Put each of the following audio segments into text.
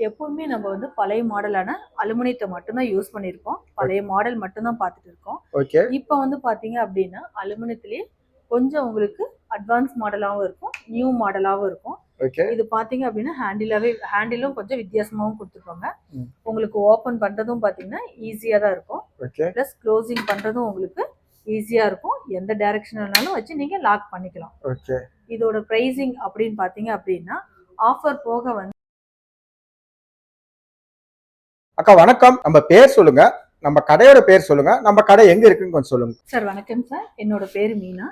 எப்பவுமே நம்ம வந்து பழைய மாடலான அலுமினியத்தை மட்டும்தான் யூஸ் பண்ணியிருக்கோம். பழைய மாடல் மட்டும்தான் பார்த்துட்டு இருக்கோம். ஓகே. இப்போ வந்து பார்த்தீங்க அப்படின்னா அலுமினியத்திலேயே கொஞ்சம் உங்களுக்கு அட்வான்ஸ் மாடலாகவும் இருக்கும், நியூ மாடலாகவும் இருக்கும். ஓகே. இது பார்த்தீங்க அப்படின்னா ஹேண்டிலும் கொஞ்சம் வித்தியாசமாகவும் கொடுத்துருப்பாங்க. உங்களுக்கு ஓப்பன் பண்ணுறதும் பார்த்தீங்கன்னா ஈஸியாக தான் இருக்கும். ஓகே. ப்ளஸ் க்ளோசிங் பண்ணுறதும் உங்களுக்கு ஈஸியாக இருக்கும். எந்த டைரக்ஷனாலும் வச்சு நீங்கள் லாக் பண்ணிக்கலாம். ஓகே. இதோட ப்ரைஸிங் அப்படின்னு பார்த்தீங்க அப்படின்னா ஆஃபர் போக வந்து அக்கா வணக்கம். நம்ம பேர் சொல்லுங்க, நம்ம கடையோட பேர் சொல்லுங்க, நம்ம கடை எங்க இருக்குன்னு கொஞ்சம் சொல்லுங்க. சார் வணக்கம் சார், என்னோட பேர் மீனா.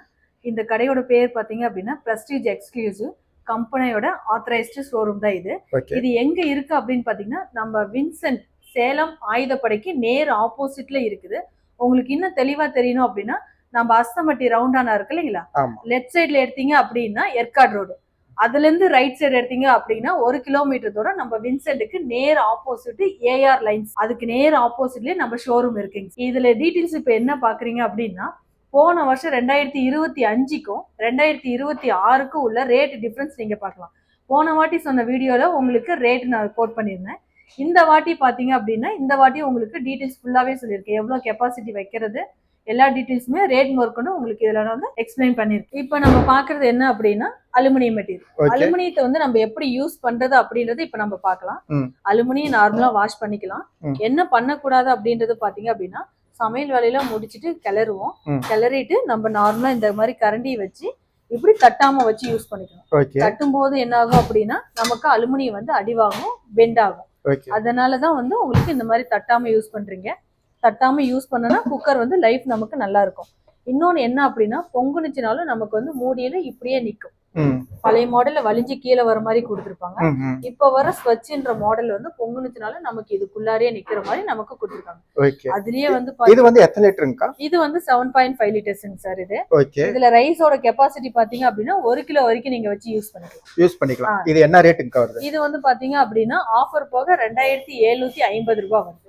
இந்த கடையோட பேர் பார்த்தீங்க அப்படின்னா பிரஸ்டீஜ் எக்ஸ்க்ளூசிவ் கம்பெனியோட ஆத்தரைஸ்டு ஷோரூம் தான் இது. இது எங்க இருக்கு அப்படின்னு பார்த்தீங்கன்னா நம்ம வின்சென்ட் சேலம் ஆயுதப்படைக்கு நேர் ஆப்போசிட்ல இருக்குது. உங்களுக்கு இன்னும் தெளிவா தெரியணும் அப்படின்னா நம்ம அஸ்தம்பட்டி ரவுண்டானா இருக்கு இல்லைங்களா, லெஃப்ட் சைட்ல எடுத்தீங்க அப்படின்னா ஏற்காடு ரோடு, அதுல இருந்து ரைட் சைடு எடுத்தீங்க அப்படின்னா 1 கிலோமீட்டர் தூரம் நம்ம வின்சென்ட்டுக்கு நேர் ஆப்போசிட் ஏஆர் லைன்ஸ், அதுக்கு நேர் ஆப்போசிட்லயே நம்ம ஷோரூம் இருக்குங்க. இதுல டீடைல்ஸ் இப்ப என்ன பாக்குறீங்க அப்படின்னா போன வருஷம் 2025க்கும் 2026க்கும் உள்ள ரேட் டிஃபரன்ஸ் நீங்க பார்க்கலாம். போன வாட்டி சொன்ன வீடியோல உங்களுக்கு ரேட் நான் கோட் பண்ணியிருந்தேன். இந்த வாட்டி பாத்தீங்க அப்படின்னா இந்த வாட்டி உங்களுக்கு டீடைல்ஸ் ஃபுல்லாவே சொல்லியிருக்கேன். எவ்வளவு கெப்பாசிட்டி வைக்கிறது எல்லா டீடைல்ஸுமே ரேட் மொர்க்குன்னு உங்களுக்கு இதுல வந்து எக்ஸ்பிளைன் பண்ணிருக்கேன். இப்போ நம்ம பாக்குறது என்ன அப்படின்னா அலுமினியம் மெட்டீரியல். அலுமினியத்தை வந்து நம்ம எப்படி யூஸ் பண்றது அப்படின்றது இப்ப நம்ம பார்க்கலாம். அலுமினியம் நார்மலா வாஷ் பண்ணிக்கலாம். என்ன பண்ணக்கூடாது அப்படின்றது பாத்தீங்க அப்படின்னா சமையல் வேலையில முடிச்சுட்டு கிளறுவோம். கிளறிட்டு நம்ம நார்மலா இந்த மாதிரி கரண்டி வச்சு இப்படி தட்டாம வச்சு யூஸ் பண்ணிக்கணும். தட்டும் போது என்ன ஆகும் அப்படின்னா நமக்கு அலுமினியம் வந்து அடிவாகும், பெண்ட் ஆகும். அதனாலதான் வந்து உங்களுக்கு இந்த மாதிரி தட்டாம யூஸ் பண்றீங்க. தட்டாம யூஸ் பண்ணனா குக்கர் வந்து லைஃப் நமக்கு நல்லா இருக்கும். இன்னொன்னு என்ன அப்படின்னா பொங்குனுச்சுனாலும் நமக்கு வந்து மூடியில இப்படியே நிக்கும். பழைய மாடல்ல வலிஞ்சு கீழே வர மாதிரி கொடுத்துருப்பாங்க. இப்ப வர ஸ்வட்ச்ன்ற மாடல் வந்து பொங்குனுச்சுனால நமக்கு இதுக்குள்ளாரே நிக்கிற மாதிரி நமக்கு கொடுத்துருக்காங்க. அதுலயே வந்து இது வந்து எத்தனை லிட்டருங்கா? இது வந்து 7.5 லிட்டர்ஸ்ங்க சார். இது இதுல ரைஸோட கெபாசிட்டி பாத்தீங்க அப்படின்னா 1 கிலோ வரைக்கும் நீங்க வச்சு யூஸ் பண்ணிக்கலாம். இது என்ன ரேட்டுங்க வருது? இது வந்து பாத்தீங்க அப்படின்னா ஆஃபர் போக 2750 ரூபாய் வருது.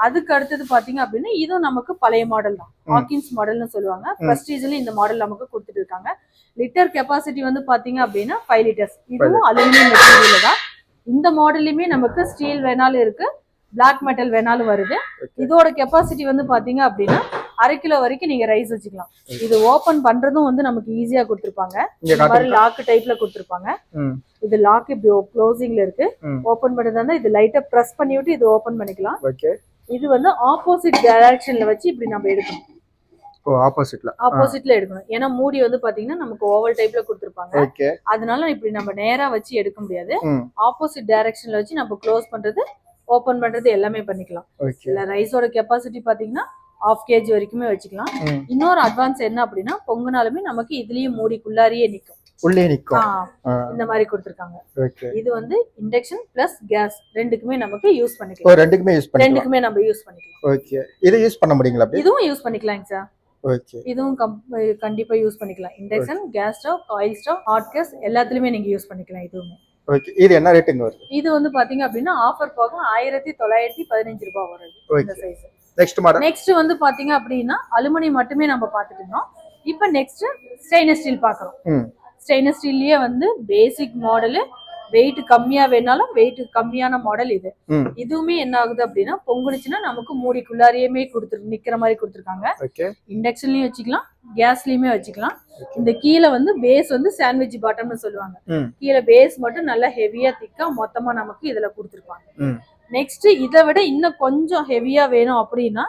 அதுக்கு அடுத்தது பாத்தீங்க அப்படின்னா இதுவும் நமக்கு பழைய மாடல் தான், ஹாக்கின்ஸ் மாடல்னு சொல்லுவாங்க. பிரஸ்டீஜ்ல இந்த மாடல் நமக்கு கொடுத்துட்டு இருக்காங்க. லிட்டர் கெபாசிட்டி வந்து பாத்தீங்க அப்படின்னா 5 லிட்டர்ஸ். இதுவும் அலுமினியம் மெட்டீரியல் தான். இந்த மாடல்லையுமே நமக்கு ஸ்டீல் வேணாலும் இருக்கு, பிளாக் மெட்டல் வேணாலும் வருது. இதோட கெபாசிட்டி வந்து பாத்தீங்க அப்படின்னா 1/2 கிலோ வரைக்கும் நீங்க ரைஸ் வச்சுக்கலாம். இது ஓபன் பண்றதும் வந்து நமக்கு ஈஸியா கொடுத்துருப்பாங்க. இந்த மாதிரி லாக் டைப்ல கொடுத்துருப்பாங்க. இது லாக் இப்படி க்ளோசிங்ல இருக்கு. ஓபன் பண்றதா இது லைட்டா பிரஸ் பண்ணி விட்டு இது ஓபன் பண்ணிக்கலாம். இது வந்து ஆப்போசிட் டைரக்ஷன்ல வச்சு இப்படி நம்ம எடுக்கணும். ஆப்போசிட்ல எடுக்கணும். ஏன்னா மூடி வந்து பாத்தீங்கன்னா நமக்கு ஓவல் டைப்ல கொடுத்துருப்பாங்க. அதனால இப்படி நம்ம நேரா வச்சு எடுக்க முடியாது. ஆப்போசிட் டைரக்ஷன்ல வச்சு நம்ம க்ளோஸ் பண்றது ஓபன் பண்றது எல்லாமே பண்ணிக்கலாம். இல்ல ரைஸோட கெபாசிட்டி பாத்தீங்கன்னா 1/2 kg வரைக்குமே வச்சுக்கலாம். இன்னொரு அட்வான்ஸ் என்ன அப்படின்னா பொங்குனாலுமே நமக்கு இதுலயும் மூடிக்குள்ளாரியே நிக்கும், உள்ளே நிக்கும். இந்த மாதிரி கொடுத்திருக்காங்க. இது வந்து இண்டக்ஷன் பிளஸ் கேஸ் ரெண்டுக்குமே நமக்கு யூஸ் பண்ணிக்கலாம். ரெண்டுக்குமே நம்ம யூஸ் பண்ணிக்கலாம். ஓகே. இது யூஸ் பண்ண முடியுங்களா? இதுவும் யூஸ் பண்ணிக்கலாங்க சார். இதுவும் கண்டிப்பா யூஸ் பண்ணிக்கலாம். Induction, gas stove, oil stove, hot gas எல்லாத்துலயுமே நீங்க யூஸ் பண்ணிக்கலாம். இதுவுமே இது என்ன ரேட்டுங்க வருது? இது வந்து பாத்தீங்க அப்படின்னா ஆஃபர் போக 1915 ரூபாய் வருது இந்த சைஸ். நெக்ஸ்ட் வந்து பாத்தீங்க அப்படின்னா அலுமினியம் மட்டுமே நம்ம பாத்துட்டு இருந்தோம். இப்ப நெக்ஸ்ட் ஸ்டெயின்லெஸ் ஸ்டீல் பாக்குறோம். ஸ்டெயின்லெஸ் ஸ்டீல்லயே வந்து பேசிக் மாடலு, வெயிட் கம்மியா வேணாலும் வெயிட் கம்மியான மாடல் இது. இதுவுமே என்ன ஆகுது அப்படின்னா பொங்குனுச்சுன்னா நமக்கு மூடிக்குள்ளாரையுமே நிக்கிற மாதிரி கொடுத்துருக்காங்க. இண்டக்ஷன்லயும் வச்சுக்கலாம், கேஸ்லயுமே வச்சுக்கலாம். இந்த கீழே வந்து பேஸ் வந்து சாண்ட்விச் பாட்டம்னு சொல்லுவாங்க. கீழே பேஸ் மட்டும் நல்லா ஹெவியா திக்கா மொத்தமா நமக்கு இதுல கொடுத்துருப்பாங்க. நெக்ஸ்ட் இதை விட இன்னும் கொஞ்சம் ஹெவியா வேணும் அப்படின்னா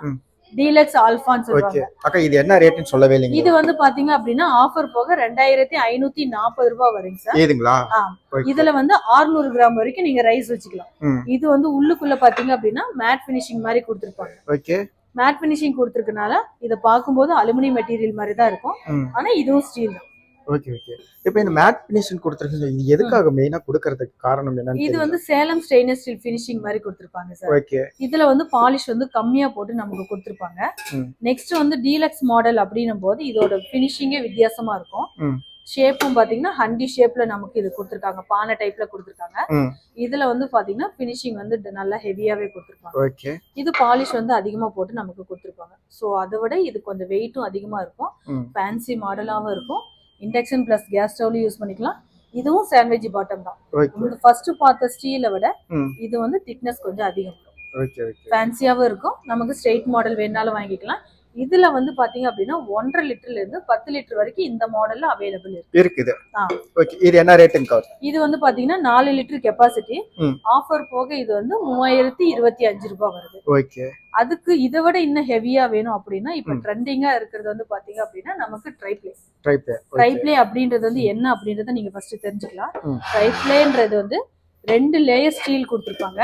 டீலக்ஸ் ஆல்பான்னு சொல்லுவாங்க. அக்கா இது என்ன ரேட்னு சொல்லவே இல்லைங்க. இது வந்து பாத்தீங்க அப்படின்னா ஆஃபர் போக 2540 ரூபாய் வருங்க சார். ஏதுங்களா? இதுல வந்து 600 கிராம் வரைக்கும் நீங்க ரைஸ் வச்சுக்கலாம். இது வந்து உள்ளுக்குள்ள பாத்தீங்க அப்படின்னா மேட் பினிஷிங் மாதிரி கொடுத்துருப்பாங்க. ஓகே. மேட் பினிஷிங் கொடுத்துருக்கனால இதை பார்க்கும்போது அலுமினியம் மெட்டீரியல் மாதிரி தான் இருக்கும். ஆனா இதுவும் ஸ்டீல் தான். Okay okay. இப்போ இந்த மேட் ஃபினிஷிங் கொடுத்திருக்கீங்க, இது எதுக்காக மெயினா கொடுக்கிறதுக்கு காரணம் என்ன? இது வந்து சேலம் ஸ்டெயின்லெஸ் ஸ்டீல் ஃபினிஷிங் மாதிரி கொடுத்திருப்பாங்க சார். ஓகே. இதுல வந்து பாலிஷ் வந்து கம்மியா போட்டு நமக்கு கொடுத்திருப்பாங்க. நெக்ஸ்ட் வந்து டீலக்ஸ் மாடல் அப்படின்னும் போது இதோட ஃபினிஷிங்கே வித்தியாசமா இருக்கும். ஷேப்பும் பாத்தீங்கன்னா ஹண்டி ஷேப்ல நமக்கு இது கொடுத்திருக்காங்க, பானை டைப்ல கொடுத்திருக்காங்க. இதுல வந்து பாத்தீங்கன்னா ஃபினிஷிங் வந்து நல்லா ஹெவியாவே கொடுத்திருப்பாங்க. ஓகே. இது பாலிஷ் வந்து அதிகமா போட்டு நமக்கு கொடுத்திருப்பாங்க. சோ அதை விட இது கொஞ்சம் வெயிட்டும் அதிகமா இருக்கும், ஃபேன்சி மாடலாவும் இருக்கும். இண்டக்ஷன் பிளஸ் கேஸ் ஸ்டவ்லயும் யூஸ் பண்ணிக்கலாம், இதுவும் சாண்ட்விச் பாட்டம் தான். ஓகே இந்த ஃபர்ஸ்ட் பார்த்த ஸ்டீலை விட ம் இது வந்து திக்னஸ் கொஞ்சம் அதிகம். ஓகே ஓகே ஃபேன்சியாவும் இருக்கும். நமக்கு ஸ்ட்ரெயிட் மாடல் வேணாலும் வாங்கிக்கலாம். இதுல வந்து பாத்தீங்க அப்படின்னா 1.5 லிட்டர்ல இருந்து 10 லிட்டர் வரைக்கும் இந்த மாடல்ல அவைலபிள் இருக்கு. இருக்குது. ஓகே இது என்ன ரேட்டுங்க? இது வந்து பாத்தீங்கன்னா 4 லிட்டர் கெப்பாசிட்டி. ஆஃபர் போக இது வந்து 3025 ரூபாய் வருது. ஓகே. அதுக்கு இதை விட இன்னும் ஹெவியா வேணும் அப்படின்னா இப்ப ட்ரெண்டிங்கா இருக்கிறது வந்து பாத்தீங்க அப்படின்னா நமக்கு ட்ரைப்ளே அப்படின்றது வந்து என்ன அப்படின்றத நீங்க ஃபர்ஸ்ட் தெரிஞ்சுக்கலாம். ட்ரைப்ளேன்றது வந்து 2 லேயர் ஸ்டீல் கொடுத்துருப்பாங்க,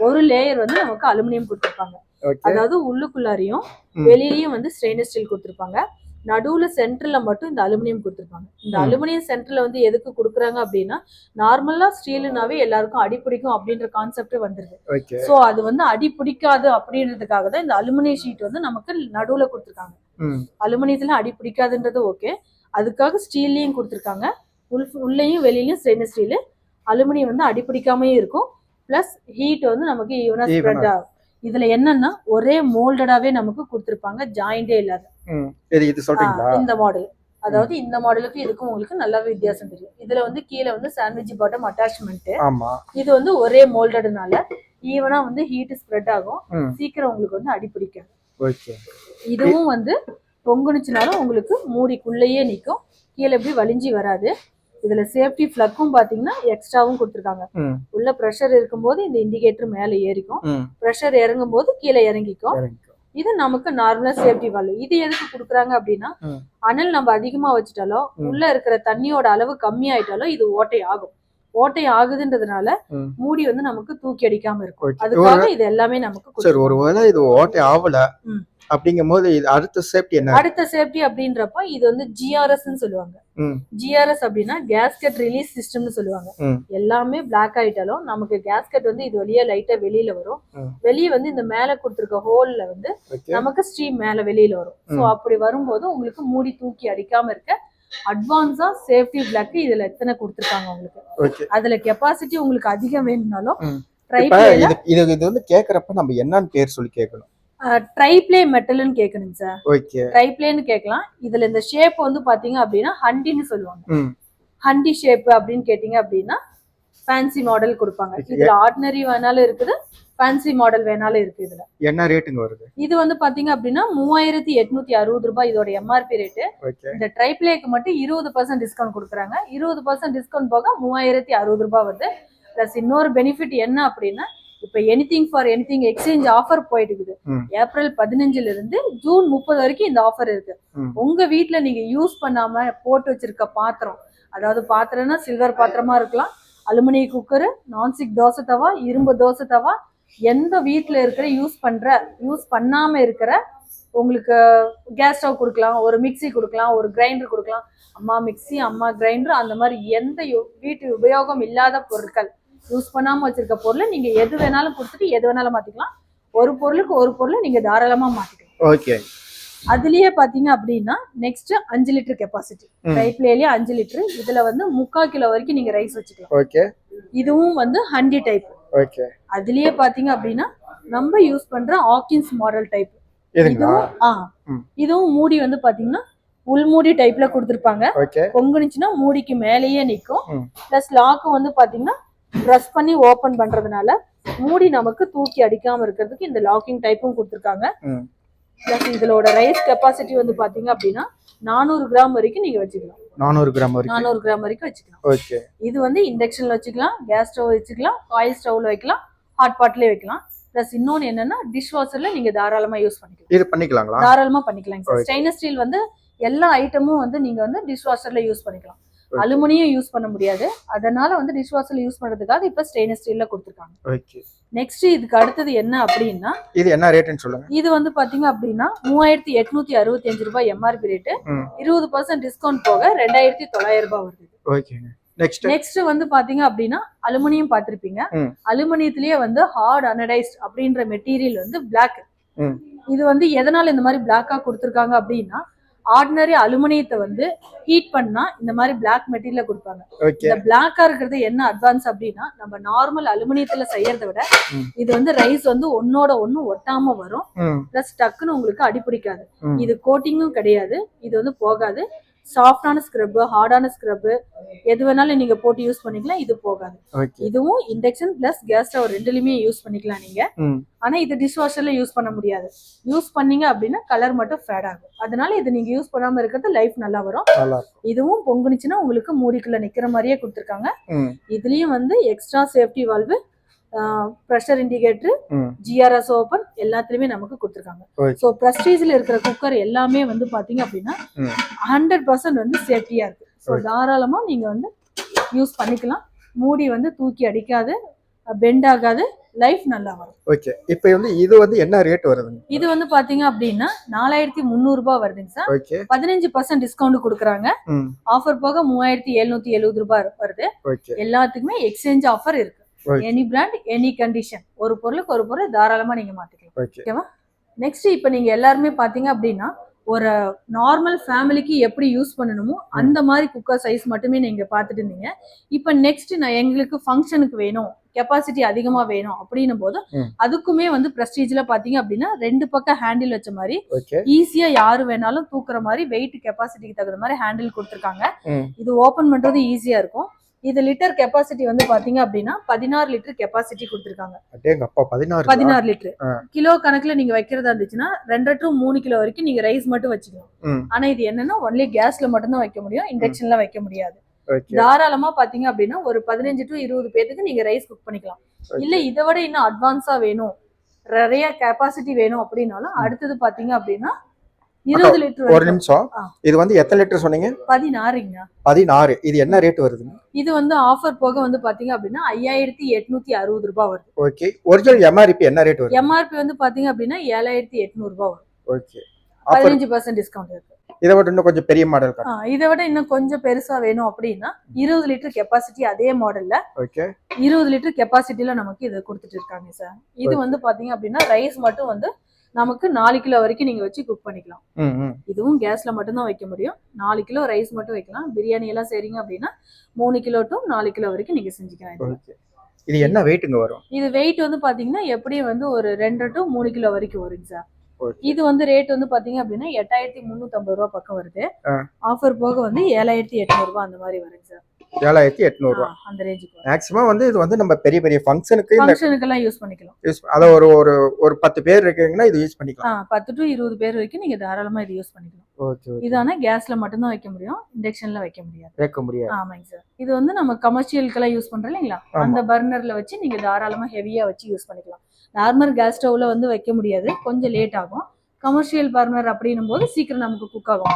ஒரு லேயர் வந்து நமக்கு அலுமினியம் கொடுத்துருப்பாங்க. அதாவது உள்ளுக்குள்ளாரையும் வெளியிலயும் வந்து ஸ்டெயின்லெஸ் ஸ்டீல் கொடுத்துருப்பாங்க. நடுவுல சென்டர்ல மட்டும் இந்த அலுமினியம் கொடுத்துருப்பாங்க. இந்த அலுமினியம் சென்டர்ல வந்து எதுக்கு கொடுக்குறாங்க அப்படின்னா நார்மலா ஸ்டீலுனாவே எல்லாருக்கும் அடி பிடிக்கும் அப்படின்ற கான்செப்ட் வந்துருது. சோ அது வந்து அடி பிடிக்காது அப்படின்றதுக்காக தான் இந்த அலுமினியம் ஷீட் வந்து நமக்கு நடுவுல கொடுத்துருக்காங்க. அலுமினியத்துல அடி பிடிக்காதுன்றது ஓகே, அதுக்காக ஸ்டீல்லையும் கொடுத்துருக்காங்க. உள்ளேயும் வெளியிலயும் ஸ்டெயின்லெஸ் ஸ்டீல். அலுமினியம் வந்து அடி பிடிக்காமயே இருக்கும். பிளஸ் ஹீட் வந்து நமக்கு ஈவனா ஸ்ப்ரெட் ஆகும். இதுல என்னன்னா ஒரே மோல்டடாவே நமக்கு கொடுத்திருப்பாங்க, ஜாயிண்டே இல்லாத. இது சொல்றீங்களா? இந்த மாடல், அதாவது இந்த மாடலுக்கு இதுக்கும் உங்களுக்கு நல்லாவே வித்தியாசம் தெரியும். இதுல வந்து கீழே வந்து சாண்ட்விச் பாட்டம் அட்டாச்மெண்ட். ஆமா. இது வந்து ஒரே மோல்டட்னால ஈவனா வந்து ஹீட் ஸ்ப்ரெட் ஆகும், சீக்கிரம் உங்களுக்கு வந்து அடி பிடிக்காது. ஓகே. இதுவும் வந்து பொங்குனுச்சுனாலும் உங்களுக்கு மூடிக்குள்ளேயே நிக்கும், கீழே எப்படி வலிஞ்சி வராது. இதுல சேஃப்டி பிளக்கும் பாத்தீங்கன்னா எக்ஸ்ட்ராவும் கொடுத்துருக்காங்க. உள்ள பிரஷர் இருக்கும்போது இந்த இண்டிகேட்டர் மேல ஏறிக்கும், பிரஷர் இறங்கும் போது கீழே இறங்கிக்கும். இது நமக்கு நார்மலா சேஃப்டி வால்வு. இது எதுக்கு கொடுக்குறாங்க அப்படின்னா அனல் நம்ம அதிகமா வச்சுட்டாலோ உள்ள இருக்கிற தண்ணியோட அளவு கம்மி ஆயிட்டாலோ இது ஓட்டை ஆகும். ஓட்டை ஆகுதுன்றதுனால மூடி வந்து நமக்கு தூக்கி அடிக்காம இருக்கும். அதுக்காக இது எல்லாமே நமக்கு. ஒருவேளை இது ஓட்டை ஆகல அப்படிங்கும் போது அடுத்த சேஃப்டி என்ன? அடுத்த சேஃப்டி அப்படின்றப்ப இது வந்து GRS சொல்லுவாங்க. GRS அப்படின்னா கேஸ்கெட் ரிலீஸ் சிஸ்டம்னு சொல்லுவாங்க. எல்லாமே பிளாக் ஆயிட்டாலும் நமக்கு கேஸ்கெட் வந்து இது வழியா லைட்டா வெளியில வரும். வெளியே வந்து இந்த மேல கொடுத்திருக்க ஹோல்ல வந்து நமக்கு ஸ்டீம் மேல வெளியில வரும். சோ அப்படி வரும்போது உங்களுக்கு மூடி தூக்கி அடிக்காம இருக்க அட்வான்ஸா சேஃப்டி பிளாக் இதுல எத்தனை கொடுத்திருக்காங்க உங்களுக்கு. அதுல கெப்பாசிட்டி உங்களுக்கு அதிகம் வேணும்னாலும் இது வந்து கேக்குறப்ப நம்ம என்னன்னு பேர் சொல்லி கேட்கணும். ட்ரைப்ளே மெட்டல்னு கேட்கணுங்க சார். ஓகே, ட்ரைப்ளேன்னு கேட்கலாம். இதுல இந்த ஷேப் வந்து பாத்தீங்க அப்படின்னா ஹண்டின்னு சொல்லுவாங்க. ஹண்டி ஷேப் அப்படின்னு கேட்டீங்க அப்படின்னா ஃபேன்சி மாடல் கொடுப்பாங்க. இதுல ஆர்டினரி வேணாலும் இருக்குது, ஃபேன்சி மாடல் வேணாலும் இருக்கு. இதுல என்ன ரேட்டுங்க வருது? இது வந்து பாத்தீங்க அப்படின்னா 3860 ரூபாய் இதோட MRP ரேட்டு. இந்த ட்ரைப்ளேக்கு மட்டும் 20% டிஸ்கவுண்ட் கொடுக்குறாங்க. 20% டிஸ்கவுண்ட் போக 3060 ரூபாய் வருது. பிளஸ் இன்னொரு பெனிஃபிட் என்ன அப்படின்னா இப்ப anything for anything exchange offer போயிட்டு இருக்குது. ஏப்ரல் 15 இருந்து ஜூன் 30 வரைக்கும் இந்த ஆஃபர் இருக்கு. உங்க வீட்டுல நீங்க யூஸ் பண்ணாம போட்டு வச்சிருக்க பாத்திரம், அதாவது பாத்திரம்னா சில்வர் பாத்திரமா இருக்கலாம், அலுமினிய குக்கர், நான்ஸ்டிக் தோசை தவா, இரும்பு தோசை தவா, எந்த வீட்டுல இருக்கிற யூஸ் பண்ணாம இருக்கிற உங்களுக்கு கேஸ் ஸ்டவ் கொடுக்கலாம், ஒரு மிக்சி கொடுக்கலாம், ஒரு கிரைண்டர் கொடுக்கலாம். அம்மா மிக்சி, அம்மா கிரைண்டர், அந்த மாதிரி எந்த வீட்டு உபயோகம் இல்லாத பொருட்கள், யூஸ் பண்ணாம வச்சிருக்க பொருளை நீங்க எது வேணாலும் கொடுத்துட்டு எது வேணாலும் மாத்திக்கலாம். ஒரு பொருளுக்கு ஒரு பொருளை நீங்க தாராளமா மாத்திக்கலாம். ஓகே. அதுலயே பாத்தீங்க அப்படின்னா நெக்ஸ்ட் 5 லிட்டர் கெப்பாசிட்டி ட்ரைப்ளேலயே 5 லிட்டர். இதுல வந்து 3/4 கிலோ வரைக்கும் நீங்க ரைஸ் வச்சுக்கலாம். ஓகே. இதுவும் வந்து ஹண்டி டைப். ஓகே. அதுலயே பாத்தீங்க அப்படின்னா நம்ம யூஸ் பண்ற ஆக்கின்ஸ் மாடல் டைப். இதுவும் மூடி வந்து பாத்தீங்கன்னா உள்மூடி டைப்ல கொடுத்திருப்பாங்க. பொங்குனுச்சுன்னா மூடிக்கு மேலேயே நிக்கும். பிளஸ் லாக்கும் வந்து பாத்தீங்கன்னா பிரஸ் பண்ணி ஓபன் பண்றதுனால மூடி நமக்கு தூக்கி அடிக்காம இருக்கிறதுக்கு இந்த லாக்கிங் டைப்பும் கொடுத்திருக்காங்க. பிளஸ் இதோட ரைஸ் கெப்பாசிட்டி வந்து பாத்தீங்க அப்படின்னா 400 கிராம் வரைக்கும் நீங்க வச்சுக்கலாம். 400 கிராம் வரைக்கும் வச்சுக்கலாம். ஓகே. இது வந்து இண்டக்ஷன்ல வச்சுக்கலாம், கேஸ் ஸ்டவ் வச்சுக்கலாம், ஆயில் ஸ்டவ்ல வைக்கலாம், ஹாட் பாட்லயே வைக்கலாம். பிளஸ் இன்னொன்னு என்னன்னா டிஷ் வாஷர்ல நீங்க தாராளமா யூஸ் பண்ணிக்கலாம். இது பண்ணிக்கலாங்களா? தாராளமா பண்ணிக்கலாம். ஸ்டெயின்லெஸ் ஸ்டீல் வந்து எல்லா ஐட்டமும் வந்து நீங்க வந்து டிஷ் வாஷர்ல யூஸ் பண்ணிக்கலாம். அலுமினியம் யூஸ் பண்ண முடியாது, அதனால வந்து டிஷ் வாஷர்ல யூஸ் பண்றதுக்காக இப்ப ஸ்டெயின்லெஸ் ஸ்டீல்ல கொடுத்திருக்காங்க. ஓகே. நெக்ஸ்ட் இதுக்கு அடுத்தது என்ன அப்படின்னா இது என்ன ரேட்னு சொல்லுங்க. இது வந்து பாத்தீங்க அப்படின்னா 3865 ரூபாய் MRP ரேட். 20% டிஸ்கவுண்ட் போக 2900 ரூபாய் வருது. ஓகே. நெக்ஸ்ட் வந்து பாத்தீங்க அப்படின்னா அலுமினியம் பாத்திருப்பீங்க. அலுமினியத்திலேயே வந்து ஹார்ட் அனடைஸ்ட் அப்படின்ற மெட்டீரியல் வந்து பிளாக். இது வந்து எதனால இந்த மாதிரி பிளாக்கா கொடுத்திருக்காங்க அப்படின்னா ஆர்டினரி அலுமினியத்தை வந்து ஹீட் பண்ணா இந்த மாதிரி பிளாக் மெட்டீரியல் கொடுப்பாங்க. இந்த பிளாக்கா இருக்கிறது என்ன அட்வான்ஸ் அப்படின்னா நம்ம நார்மல் அலுமினியத்துல செய்யறதை விட இது வந்து ரைஸ் வந்து ஒன்னோட ஒண்ணு ஒட்டாம வரும். பிளஸ் டக்குன்னு உங்களுக்கு அடி பிடிக்காது. இது கோட்டிங்கும் கிடையாது, இது வந்து போகாது. சாஃப்டான ஸ்க்ரப், ஹார்டான ஸ்க்ரப் எது வேணாலும் நீங்க போட்டு யூஸ் பண்ணிக்கலாம். இது போகாது. ஓகே. இதுவும் இண்டக்ஷன் பிளஸ் கேஸ் ஸ்டவ் ரெண்டுலயுமே யூஸ் பண்ணிக்கலாம் நீங்க. ஆனா இது டிஷ் வாஷர்ல யூஸ் பண்ண முடியாது. யூஸ் பண்ணீங்க அப்படின்னா கலர் மட்டும் ஃபேட் ஆகும். அதனால இது நீங்க யூஸ் பண்ணாம இருக்கிறது லைஃப் நல்லா வரும். இதுவும் பொங்குனுச்சுன்னா உங்களுக்கு மூடிக்குள்ள நிக்கிற மாதிரியே கொடுத்துருக்காங்க. இதுலயும் வந்து extra safety valve, pressure indicator, GRS open எல்லாத்துலயுமே நமக்கு கொடுத்துருக்காங்க. ஸோ பிரஸ்டீஜ்ல இருக்கிற குக்கர் எல்லாமே வந்து பாத்தீங்க அப்படின்னா 100% வந்து சேஃப்டியா இருக்கு. ஸோ தாராளமா நீங்க வந்து யூஸ் பண்ணிக்கலாம். மூடி வந்து தூக்கி அடிக்காது, பெண்ட் ஆகாது, லைஃப் நல்லா வரும். ஓகே. இப்போ வந்து இது வந்து என்ன ரேட் வருதுங்க? இது வந்து பாத்தீங்க அப்படின்னா 4300 ரூபாய் வருதுங்க சார். ஓகே. 15% டிஸ்கவுண்ட் கொடுக்குறாங்க. ஆஃபர் போக 3770 ரூபாய் வருது. எல்லாத்துக்குமே எக்ஸ்சேஞ்ச் ஆஃபர் இருக்கு. எனி பிராண்ட் எனி கண்டிஷன், ஒரு பொருளுக்கு ஒரு பொருள் தாராளமா நீங்க மாத்திக்கலாம். ஓகேவா? நெக்ஸ்ட் இப்போ நீங்க எல்லாருமே பாத்தீங்க அப்படின்னா ஒரு நார்மல் ஃபேமிலிக்கு எப்படி யூஸ் பண்ணணுமோ அந்த மாதிரி குக்கர் சைஸ் மட்டுமே நீங்க பார்த்துட்டு இருந்தீங்க. இப்போ நெக்ஸ்ட் நான் எங்களுக்கு ஃபங்க்ஷனுக்கு வேணும், கெப்பாசிட்டி அதிகமா வேணும் அப்படின்னும் போது அதுக்குமே வந்து பிரஸ்டீஜ்ல பாத்தீங்க அப்படின்னா 2 பக்கம் ஹேண்டில் வச்ச மாதிரி ஈஸியா யாரு வேணாலும் தூக்குற மாதிரி வெயிட் கெப்பாசிட்டிக்கு தகுந்த மாதிரி ஹேண்டில் கொடுத்துருக்காங்க. இது ஓபன் பண்றது ஈஸியா இருக்கும். இது லிட்டர் கெப்பாசிட்டி வந்து பாத்தீங்க அப்படின்னா 16 லிட்டர் கெப்பாசிட்டி கொடுத்துருக்காங்க. 16 லிட்டர். கிலோ கணக்குல நீங்க வைக்கிறதா இருந்துச்சுன்னா 2 to 3 கிலோ வரைக்கும் நீங்க ரைஸ் மட்டும் வச்சுக்கலாம். ஆனா இது என்னன்னா ஒன்லி கேஸ்ல மட்டும் தான் வைக்க முடியும், இண்டக்ஷன்ல வைக்க முடியாது. தாராளமா பாத்தீங்க அப்படின்னா ஒரு 15 to 20 பேருக்கு நீங்க ரைஸ் குக் பண்ணிக்கலாம். இல்ல இதை விட இன்னும் அட்வான்ஸா வேணும், நிறைய கெப்பாசிட்டி வேணும் அப்படின்னாலும் அடுத்தது பாத்தீங்க அப்படின்னா 20 லிட்டர். ஒரு நிமிஷம், இது வந்து எத்தனை லிட்டர் சொன்னீங்க? 16ங்க. 16. இது என்ன ரேட் வருதுங்க? இது வந்து ஆஃபர் போக வந்து பாத்தீங்க அப்படின்னா 5860 ரூபாய் வருது. ஓகே. ஒரிஜினல் எம்ஆர்பி என்ன ரேட் வருது? எம்ஆர்பி வந்து பாத்தீங்க அப்படின்னா 7800 ரூபாய் வரும். ஓகே. 15% டிஸ்கவுண்ட் இருக்கு. இதை விட இன்னும் கொஞ்சம் பெரிய மாடல் இருக்கா? இதை விட இன்னும் கொஞ்சம் பெருசா வேணும் அப்படின்னா 20 லிட்டர் கெப்பாசிட்டி அதே மாடல்ல 20 லிட்டர் கெப்பாசிட்டில நமக்கு இது கொடுத்துட்டு இருக்காங்க சார். இது வந்து பாத்தீங்க அப்படின்னா ரைஸ் மட்டும் வந்து நமக்கு 4 கிலோ வரைக்கும் நீங்க வச்சு குக் பண்ணிக்கலாம். இதுவும் கேஸ்ல மட்டும் தான் வைக்க முடியும். 4 கிலோ ரைஸ் மட்டும் வைக்கலாம். பிரியாணி எல்லாம் செய்றீங்க அப்படின்னா 3 கிலோ to 4 கிலோ வரைக்கும் நீங்க செஞ்சுக்கலாம். இது என்ன வெயிட்ங்க வரும்? இது வெயிட் வந்து பாத்தீங்கன்னா எப்படியும் வந்து ஒரு 2 to 3 கிலோ வரைக்கும் வருங்க சார். இது வந்து ரேட் வந்து பாத்தீங்க அப்படின்னா 8350 ரூபாய் பக்கம் வருது. ஆஃபர் போக வந்து 7800 ரூபாய் அந்த மாதிரி வருங்க சார். 7800 ரூபாய் அந்த ரேஞ்சுக்கு. மேக்ஸிமம் வந்து இது வந்து நம்ம பெரிய பெரிய ஃபங்க்ஷனுக்கு எல்லாம் யூஸ் பண்ணிக்கலாம். அத ஒரு 10 பேர் இருக்கீங்கன்னா இது யூஸ் பண்ணிக்கலாம். 10 to 20 பேர் வரைக்கும் நீங்க தாராளமா இது யூஸ் பண்ணிக்கலாம். ஓகே. இதான கேஸ்ல மட்டும் தான் வைக்க முடியும், இண்டக்ஷன்ல வைக்க முடியாது. ஆமாங்க சார். இது வந்து நம்ம கமர்ஷியலுக்கெல்லாம் யூஸ் பண்றோம் இல்லைங்களா, அந்த பர்னர்ல வச்சு நீங்க தாராளமா ஹெவியா வச்சு யூஸ் பண்ணிக்கலாம். நார்மல் கேஸ் ஸ்டவ்ல வந்து வைக்க முடியாது, கொஞ்சம் லேட் ஆகும். கமர்ஷியல் பர்னர் அப்படின்னும் போது சீக்கிரம் நமக்கு குக் ஆகும்.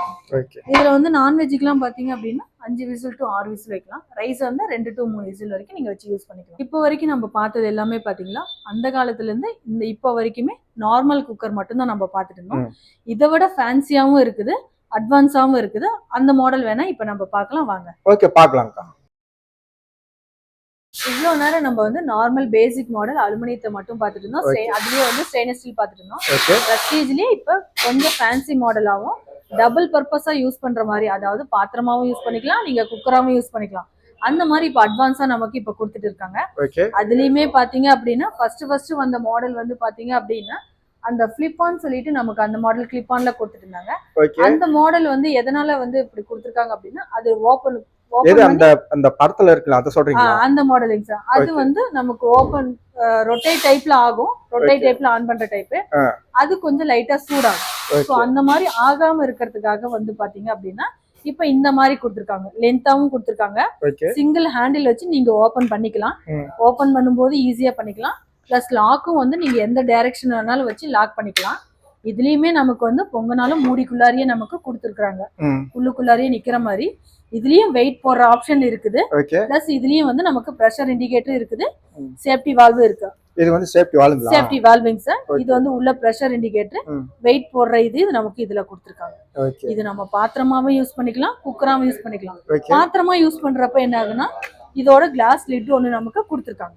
இதுல வந்து நான்வெஜ்க்குலாம் பாத்தீங்க அப்படின்னா 5 விசில் to 6 விசில் வைக்கலாம். ரைஸ் வந்து 2 to 3 விசில் வரைக்கும் நீங்க வச்சு யூஸ் பண்ணிக்கலாம். இப்போ வரைக்கும் நம்ம பார்த்தது எல்லாமே பாத்தீங்களா அந்த காலத்துல இருந்து இந்த இப்போ வரைக்குமே நார்மல் குக்கர் மட்டும் தான் நம்ம பார்த்துட்டு இருந்தோம். இதை விட ஃபேன்சியாவும் இருக்குது, அட்வான்ஸாவும் இருக்குது. அந்த மாடல் வேணா இப்ப நம்ம பார்க்கலாம் வாங்க. ஓகே, பார்க்கலாம்க்கா. இவ்வளவு நேரம் நம்ம வந்து நார்மல் பேசிக் மாடல் அலுமினியத்தை மட்டும் பார்த்துட்டு இருந்தோம். அதுலயே வந்து ஸ்டெயின்லெஸ் ஸ்டீல் பார்த்துட்டு இருந்தோம். பிரஸ்டீஜ்லயே இப்ப கொஞ்சம் ஃபேன்சி மாடலாவும் டபுள் பர்பஸா யூஸ் பண்ற மாதிரி, அதாவது பாத்திரமாவும் யூஸ் பண்ணிக்கலாம், நீங்க குக்கராவும் யூஸ் பண்ணிக்கலாம். அந்த மாதிரி இப்ப அட்வான்ஸா நமக்கு இப்ப கொடுத்துட்டு இருக்காங்க. அதுலயுமே பாத்தீங்க அப்படின்னா ஃபர்ஸ்ட் வந்த மாடல் வந்து பாத்தீங்க அப்படின்னா அந்த கிளிப் ஆன் சொல்லிட்டு நமக்கு அந்த மாடல் கிளிப் ஆன்ல கொடுத்துட்டு இருந்தாங்க. அந்த மாடல் வந்து எதனால வந்து இப்படி கொடுத்துருக்காங்க அப்படின்னா அது ஓபன் அந்த படத்துல இருக்குல அத சொல்றீங்க, அந்த மாடலிங் சார். அது வந்து நமக்கு ஓபன் ரொட்டேட் டைப்ல ஆகும், ரொட்டேட் டைப்ல ஆன் பண்ற டைப். அது கொஞ்சம் லைட்டா சூடாகும். சோ அந்த மாதிரி ஆகாம இருக்கிறதுக்காக வந்து பாத்தீங்க அப்படின்னா இப்ப இந்த மாதிரி கொடுத்துருக்காங்க. லென்த்தாவும் கொடுத்துருக்காங்க. சிங்கிள் ஹேண்டில் வச்சு நீங்க ஓபன் பண்ணிக்கலாம். ஓபன் பண்ணும்போது ஈஸியா பண்ணிக்கலாம். பிளஸ் லாக்கும் வந்து நீங்க எந்த டைரக்ஷன் வேணாலும் வச்சு லாக் பண்ணிக்கலாம். இதுலயுமே நமக்கு வந்து பொங்கனாலும் மூடிக்குள்ளாரியே நமக்கு கொடுத்துருக்காங்க, உள்ளுக்குள்ளாரியே நிக்கிற மாதிரி. இதுலயும் வெயிட் போடுற ஆப்ஷன் இருக்குது. பிளஸ் இதுலயும் வந்து நமக்கு பிரஷர் இண்டிகேட்டர் இருக்குது, சேஃப்டி வால்வு இருக்கு. இது வந்து சேஃப்டி வால்வுங்களா? சேஃப்டி வால்வுங்க சார். இது வந்து உள்ள பிரஷர் இண்டிகேட்டர், வெயிட் போடுற இது நமக்கு இதுல கொடுத்துருக்காங்க. இது நம்ம பாத்திரமாவும் யூஸ் பண்ணிக்கலாம், குக்கராவும் யூஸ் பண்ணிக்கலாம். பாத்திரமா யூஸ் பண்றப்ப என்ன ஆகுனா இதோட கிளாஸ் லிட் ஒண்ணு நமக்கு கொடுத்துருக்காங்க.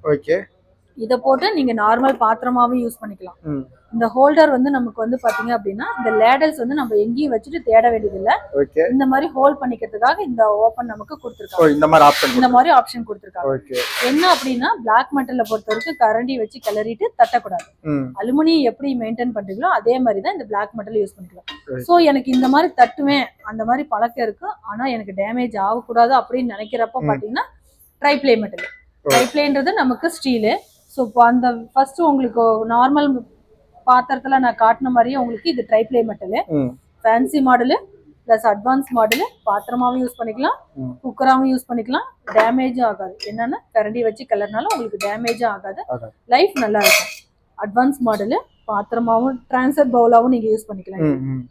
இதை போட்டு நீங்க நார்மல் பாத்திரமாவும் யூஸ் பண்ணிக்கலாம். ம். இந்த ஹோல்டர் வந்து நமக்கு வந்து பாத்தீங்க அப்படின்னா இந்த லேடல்ஸ் வந்து நம்ம எங்கேயும் வச்சுட்டு தேட வேண்டியது இல்ல. ஓகே. இந்த மாதிரி ஹோல்ட் பண்ணிக்கிறதுக்காக இந்த ஓபன் நமக்கு ஓ கொடுத்துருக்காங்க. இந்த மாதிரி ஆப்ஷன். இந்த மாதிரி ஆப்ஷன் கொடுத்துருக்காங்க. ஓகே. என்ன அப்படின்னா பிளாக் மெட்டல்ல பொறுத்த வரைக்கும் கரண்டி வச்சு கிளறிட்டு தட்டக்கூடாது. ம். அலுமினியம் எப்படி மெயின்டைன் பண்றீங்களோ அதே மாதிரி தான் இந்த பிளாக் மெட்டல் யூஸ் பண்ணிக்கலாம். Right. சோ எனக்கு இந்த மாதிரி தட்டுவேன் அந்த மாதிரி பழக்கம் இருக்கு, ஆனா எனக்கு டேமேஜ் ஆகக்கூடாது அப்படின்னு நினைக்கிறப்ப பாத்தீங்கன்னா ட்ரைப்ளே மெட்டல். ட்ரைப்ளேன்றது நமக்கு ஸ்டீலு. ஸோ இப்போ அந்த ஃபர்ஸ்ட் உங்களுக்கு நார்மல் பாத்திரத்துல நான் காட்டின மாதிரியே உங்களுக்கு இது ட்ரைப்ளே மெட்டலு. ம். Fancy model plus advance model. பாத்திரமாவும் யூஸ் பண்ணிக்கலாம், ம். குக்கராகவும் யூஸ் பண்ணிக்கலாம். டேமேஜும் ஆகாது. என்னன்னா கரண்டி வச்சு கிளறினாலும் உங்களுக்கு டேமேஜும் ஆகாது. ஆகாது. லைஃப் நல்லா இருக்கும். Advance model. பாத்திரமாவும் டிரான்ஸ்ஃபர் பவுலாவும் நீங்க யூஸ் பண்ணிக்கலாம். ம், ம்.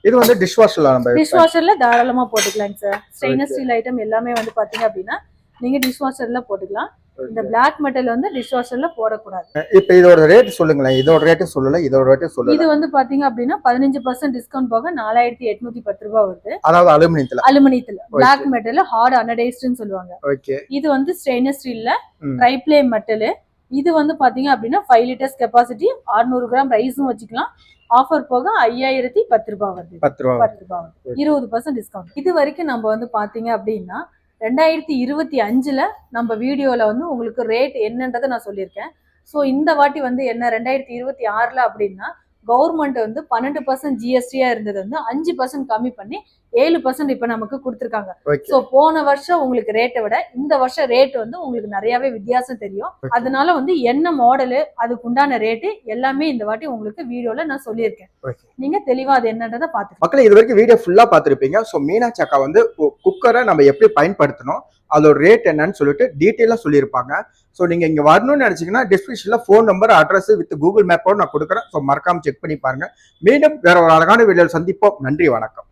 இது வந்து டிஷ் வாஷர்ல நம்ம டிஷ் வாஷர்ல தாராளமா போட்டுக்கலாங்க சார். ஸ்டெயின்லெஸ் ஸ்டீல் ஐட்டம் எல்லாமே வந்து பாத்தீங்க அப்படின்னா நீங்க டிஷ் வாஷர்ல போட்டுக்கலாம். இந்த பிளாக் மெட்டல் வந்து டிஷ் வாஷர்ல போடக்கூடாது. இப்போ இதோட ரேட் சொல்லுங்களேன். இதோட ரேட் சொல்லல, இதோட ரேட் சொல்லல. இது வந்து பாத்தீங்க அப்படின்னா 15% டிஸ்கவுண்ட் போக 4810 ரூபாய் வருது. அதாவது அலுமினியத்துல. அலுமினியத்துல பிளாக் மெட்டல் ஹார்ட் அனடைஸ்ட்னு சொல்லுவாங்க. ஓகே. இது வந்து ஸ்டெயின்லெஸ் ஸ்டீல்ல ம். Tri-ply metal. இது வந்து பாத்தீங்க அப்படின்னா 5 லிட்டர்ஸ் கெப்பாசிட்டி 600 கிராம் ரைஸும் வச்சுக்கலாம். ஆஃபர் போக 5010 ரூபாய் வருது. 10 ரூபா. 10 ரூபாய் வருது. 20% டிஸ்கவுண்ட். இது வரைக்கும் நம்ம வந்து பாத்தீங்க அப்படின்னா 2025ல நம்ம வீடியோல வந்து உங்களுக்கு ரேட் என்னன்றதை நான் சொல்லியிருக்கேன். ஸோ இந்த வாட்டி வந்து என்ன 2026ல அப்படின்னா கவர்மெண்ட் வந்து 12% ஜிஎஸ்டியா இருந்தது வந்து 5% கம்மி பண்ணி 7% இப்ப நமக்கு கொடுத்துருக்காங்க. ஓகே. ஸோ போன வருஷம் உங்களுக்கு ரேட்டை விட இந்த வருஷம் ரேட் வந்து உங்களுக்கு நிறையவே வித்தியாசம் தெரியும். அதனால வந்து என்ன மாடலு அதுக்கு உண்டான ரேட்டு எல்லாமே இந்த வாட்டி உங்களுக்கு வீடியோல நான் சொல்லியிருக்கேன். ஓகே. நீங்க தெளிவா அது என்னன்றதை பாத்துக்கலாம். மக்களே இது வரைக்கும் வீடியோ ஃபுல்லா பார்த்துருப்பீங்க. ஸோ மீனாட்சி அக்கா வந்து குக்கரை நம்ம எப்படி பயன்படுத்தணும், அதோட ரேட் என்னன்னு சொல்லிட்டு டீட்டெயிலா சொல்லியிருப்பாங்க. ஸோ நீங்க இங்க வரணும்னு நினைச்சீங்கன்னா டிஸ்கிரிப்ஷன்ல phone number, address with Google மேப்போட நான் கொடுக்குறேன். ஸோ மறக்காம செக் பண்ணி பாருங்க. மீண்டும் வேற ஒரு அழகான வீடியோவில் சந்திப்போம். நன்றி, வணக்கம்.